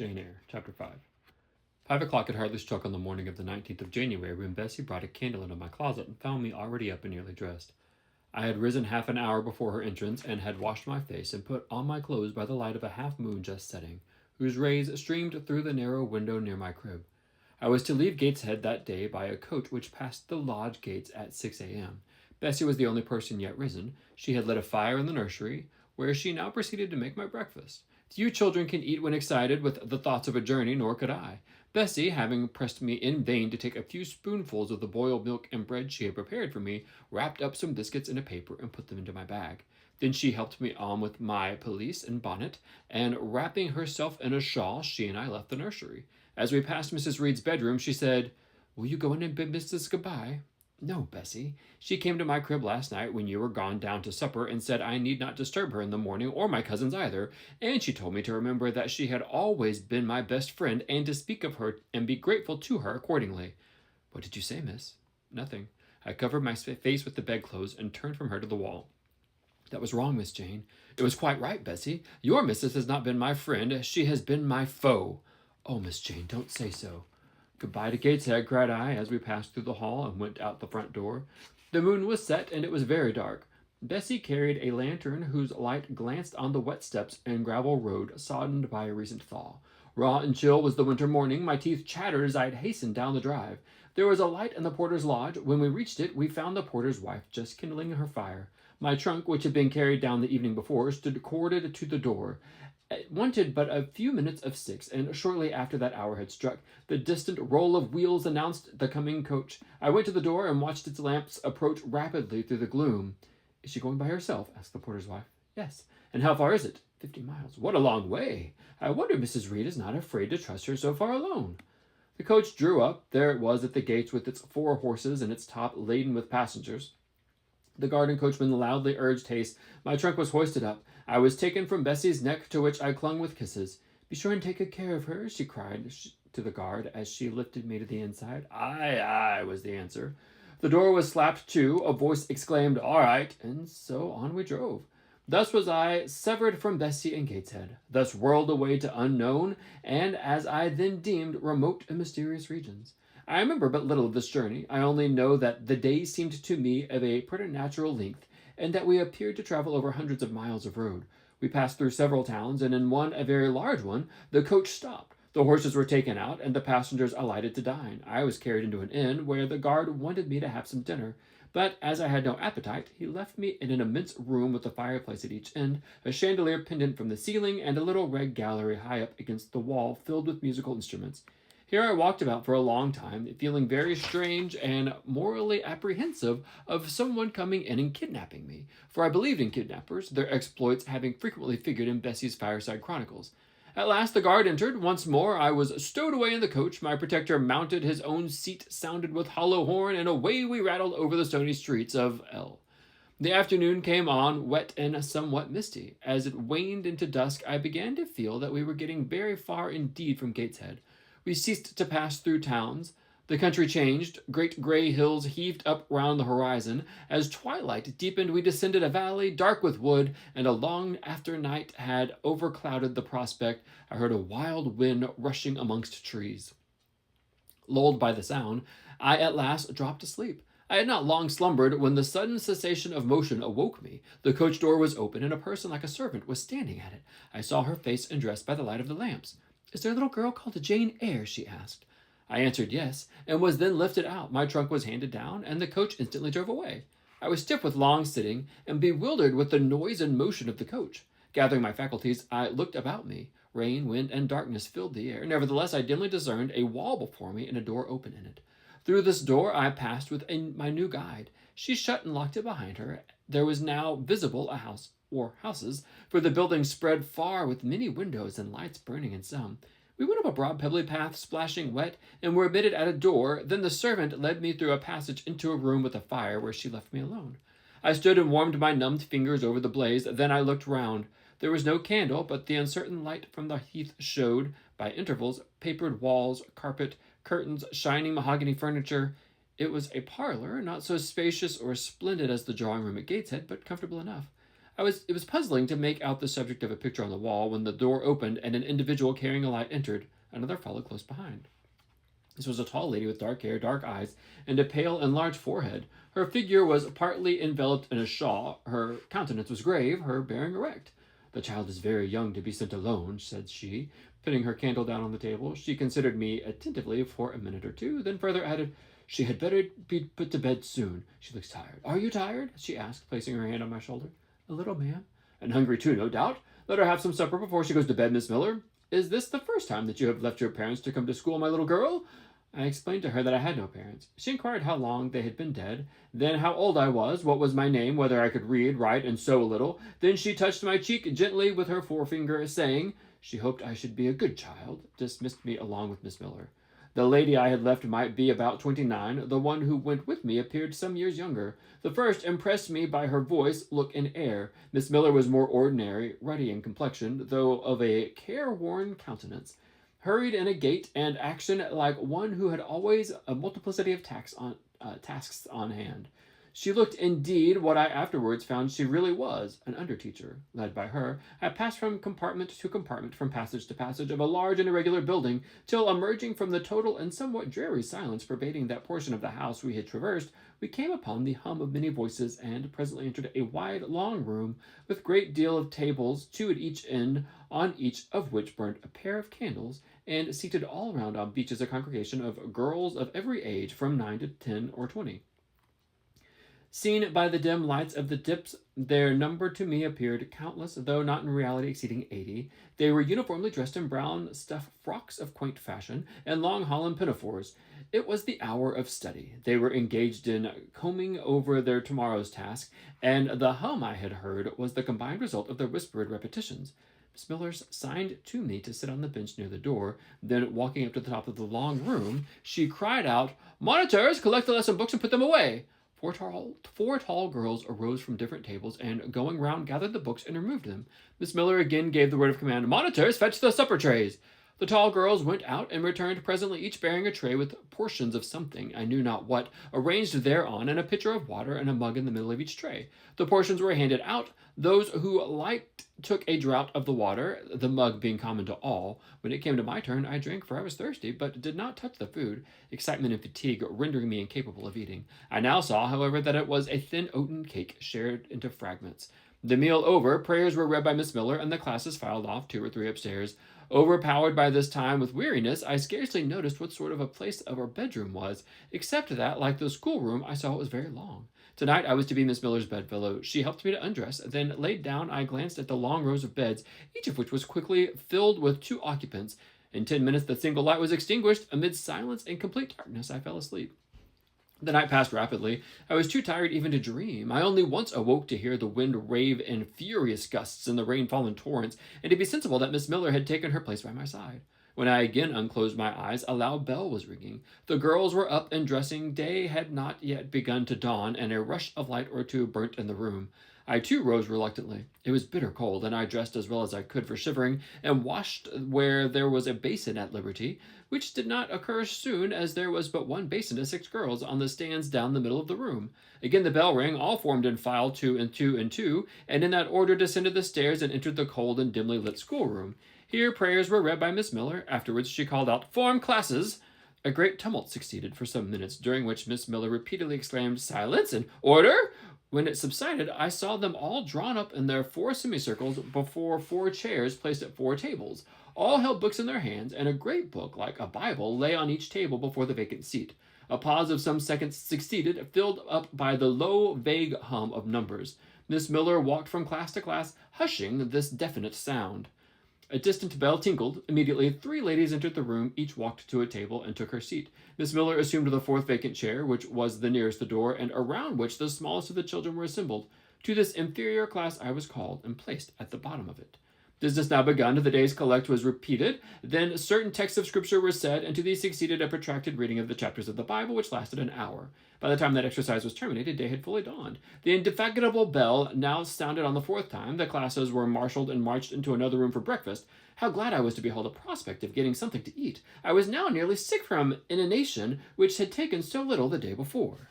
Eyre, Chapter 5. 5 o'clock had hardly struck on the morning of the 19th of January when Bessie brought a candle into my closet and found me already up and nearly dressed. I had risen half an hour before her entrance and had washed my face and put on my clothes by the light of a half-moon just setting, whose rays streamed through the narrow window near my crib. I was to leave Gateshead that day by a coach which passed the lodge gates at 6 a.m. Bessie was the only person yet risen. She had lit a fire in the nursery, where she now proceeded to make my breakfast. Few children can eat when excited with the thoughts of a journey, nor could I. Bessie, having pressed me in vain to take a few spoonfuls of the boiled milk and bread she had prepared for me, wrapped up some biscuits in a paper and put them into my bag. Then she helped me on with my pelisse and bonnet, and wrapping herself in a shawl, she and I left the nursery. As we passed Mrs. Reed's bedroom, she said, "Will you go in and bid Mrs. goodbye?" "No, Bessie. She came to my crib last night when you were gone down to supper and said I need not disturb her in the morning, or my cousins either, and she told me to remember that she had always been my best friend and to speak of her and be grateful to her accordingly." "What did you say, miss?" "Nothing. I covered my face with the bedclothes and turned from her to the wall." "That was wrong, Miss Jane." "It was quite right, Bessie. Your missus has not been my friend. She has been my foe." "Oh, Miss Jane, don't say so." "Goodbye to Gateshead," cried I, as we passed through the hall and went out the front door. The moon was set, and it was very dark. Bessie carried a lantern whose light glanced on the wet steps and gravel road soddened by a recent thaw. Raw and chill was the winter morning. My teeth chattered as I hastened down the drive. There was a light in the porter's lodge. When we reached it, we found the porter's wife just kindling her fire. My trunk, which had been carried down the evening before, stood corded to the door. It wanted but a few minutes of 6, and shortly after that hour had struck, the distant roll of wheels announced the coming coach. I went to the door and watched its lamps approach rapidly through the gloom. "Is she going by herself?" asked the porter's wife. "Yes." "And how far is it?" 50 miles. "What a long way! I wonder Mrs. Reed is not afraid to trust her so far alone." The coach drew up. There it was at the gates with its 4 horses and its top laden with passengers. The garden coachman loudly urged haste. My trunk was hoisted up. I was taken from Bessie's neck, to which I clung with kisses. "Be sure and take good care of her," she cried to the guard as she lifted me to the inside. "Aye, aye," was the answer. The door was slapped to. A voice exclaimed, "All right," and so on we drove. Thus was I severed from Bessie and Gateshead, thus whirled away to unknown, and, as I then deemed, remote and mysterious regions. I remember but little of this journey. I only know that the days seemed to me of a preternatural length, and that we appeared to travel over hundreds of miles of road. We passed through several towns, and in one, a very large one, the coach stopped. The horses were taken out, and the passengers alighted to dine. I was carried into an inn, where the guard wanted me to have some dinner. But as I had no appetite, he left me in an immense room with a fireplace at each end, a chandelier pendant from the ceiling, and a little red gallery high up against the wall filled with musical instruments. Here I walked about for a long time, feeling very strange and morally apprehensive of someone coming in and kidnapping me, for I believed in kidnappers, their exploits having frequently figured in Bessie's fireside chronicles. At last the guard entered. Once more I was stowed away in the coach. My protector mounted his own seat, sounded with hollow horn, and away we rattled over the stony streets of L. The afternoon came on, wet and somewhat misty. As it waned into dusk, I began to feel that we were getting very far indeed from Gateshead. We ceased to pass through towns. The country changed. Great gray hills heaved up round the horizon. As twilight deepened, we descended a valley, dark with wood, and a long after night had overclouded the prospect. I heard a wild wind rushing amongst trees. Lulled by the sound, I at last dropped asleep. I had not long slumbered when the sudden cessation of motion awoke me. The coach door was open, and a person like a servant was standing at it. I saw her face and dress by the light of the lamps. "Is there a little girl called Jane Eyre?" she asked. I answered yes, and was then lifted out. My trunk was handed down, and the coach instantly drove away. I was stiff with long sitting, and bewildered with the noise and motion of the coach. Gathering my faculties, I looked about me. Rain, wind, and darkness filled the air. Nevertheless, I dimly discerned a wall before me and a door open in it. Through this door I passed with my new guide. She shut and locked it behind her. There was now visible a house, or houses, for the building spread far with many windows and lights burning in some. We went up a broad pebbly path, splashing wet, and were admitted at a door. Then the servant led me through a passage into a room with a fire, where she left me alone. I stood and warmed my numbed fingers over the blaze. Then I looked round. There was no candle, but the uncertain light from the hearth showed, by intervals, papered walls, carpet, curtains, shining mahogany furniture. It was a parlor, not so spacious or splendid as the drawing-room at Gateshead, but comfortable enough. It was puzzling to make out the subject of a picture on the wall when the door opened and an individual carrying a light entered. Another followed close behind. This was a tall lady with dark hair, dark eyes, and a pale and large forehead. Her figure was partly enveloped in a shawl. Her countenance was grave, her bearing erect. "The child is very young to be sent alone," said she, putting her candle down on the table. She considered me attentively for a minute or two, then further added, "She had better be put to bed soon. She looks tired." "Are you tired?" she asked, placing her hand on my shoulder. "A little, ma'am." "And hungry too, no doubt. Let her have some supper before she goes to bed, Miss Miller. Is this the first time that you have left your parents to come to school, my little girl?" I explained to her that I had no parents. She inquired how long they had been dead, then how old I was, what was my name, whether I could read, write, and sew a little. Then she touched my cheek gently with her forefinger, saying she hoped I should be a good child, dismissed me along with Miss Miller. The lady I had left might be about 29. The one who went with me appeared some years younger. The first impressed me by her voice, look, and air. Miss Miller was more ordinary, ruddy in complexion, though of a careworn countenance, hurried in a gait and action like one who had always a multiplicity of tasks on hand. She looked indeed what I afterwards found she really was, an under-teacher. Led by her, I passed from compartment to compartment, from passage to passage of a large and irregular building, till, emerging from the total and somewhat dreary silence pervading that portion of the house we had traversed, we came upon the hum of many voices, and presently entered a wide, long room, with great deal of tables, two at each end, on each of which burnt a pair of candles, and seated all round on benches a congregation of girls of every age, from 9 to 10 or 20. Seen by the dim lights of the dips, their number to me appeared countless, though not in reality exceeding 80. They were uniformly dressed in brown stuff frocks of quaint fashion, and long holland pinafores. It was the hour of study. They were engaged in combing over their tomorrow's task, and the hum I had heard was the combined result of their whispered repetitions. Miss Miller signed to me to sit on the bench near the door. Then, walking up to the top of the long room, she cried out, "Monitors, collect the lesson books and put them away." Four tall girls arose from different tables, and, going round, gathered the books and removed them. Miss Miller again gave the word of command, "Monitors, fetch the supper trays." The tall girls went out and returned presently, each bearing a tray with portions of something, I knew not what, arranged thereon, and a pitcher of water and a mug in the middle of each tray. The portions were handed out. Those who liked took a draught of the water, the mug being common to all. When it came to my turn, I drank, for I was thirsty, but did not touch the food, excitement and fatigue rendering me incapable of eating. I now saw, however, that it was a thin oaten cake shared into fragments. The meal over, prayers were read by Miss Miller, and the classes filed off, 2 or 3 upstairs. Overpowered by this time with weariness, I scarcely noticed what sort of a place our bedroom was, except that, like the schoolroom, I saw it was very long. Tonight I was to be Miss Miller's bedfellow. She helped me to undress, then laid down. I glanced at the long rows of beds, each of which was quickly filled with 2 occupants. In 10 minutes the single light was extinguished. Amid silence and complete darkness I fell asleep. The night passed rapidly. I was too tired even to dream. I only once awoke to hear the wind rave in furious gusts and the rain fall in torrents, and to be sensible that Miss Miller had taken her place by my side. When I again unclosed my eyes, a loud bell was ringing. The girls were up and dressing. Day had not yet begun to dawn, and a rush of light or two burnt in the room. I too rose reluctantly. It was bitter cold, and I dressed as well as I could for shivering, and washed where there was a basin at liberty, which did not occur soon, as there was but one basin to 6 girls on the stands down the middle of the room. Again the bell rang. All formed in file, 2 and 2 and 2, and in that order descended the stairs and entered the cold and dimly lit schoolroom. Here prayers were read by Miss Miller. Afterwards she called out, "Form classes!" A great tumult succeeded for some minutes, during which Miss Miller repeatedly exclaimed, "Silence and order!" When it subsided, I saw them all drawn up in their 4 semicircles before 4 chairs placed at 4 tables. All held books in their hands, and a great book, like a Bible, lay on each table before the vacant seat. A pause of some seconds succeeded, filled up by the low, vague hum of numbers. Miss Miller walked from class to class, hushing this definite sound. A distant bell tinkled. Immediately 3 ladies entered the room. Each walked to a table and took her seat. Miss Miller assumed the 4th vacant chair, which was the nearest the door, and around which the smallest of the children were assembled. To this inferior class I was called, and placed at the bottom of it. Business now begun. The day's collect was repeated. Then certain texts of Scripture were said, and to these succeeded a protracted reading of the chapters of the Bible, which lasted an hour. By the time that exercise was terminated, day had fully dawned. The indefatigable bell now sounded on the 4th time. The classes were marshaled and marched into another room for breakfast. How glad I was to behold a prospect of getting something to eat! I was now nearly sick from inanition, which had taken so little the day before.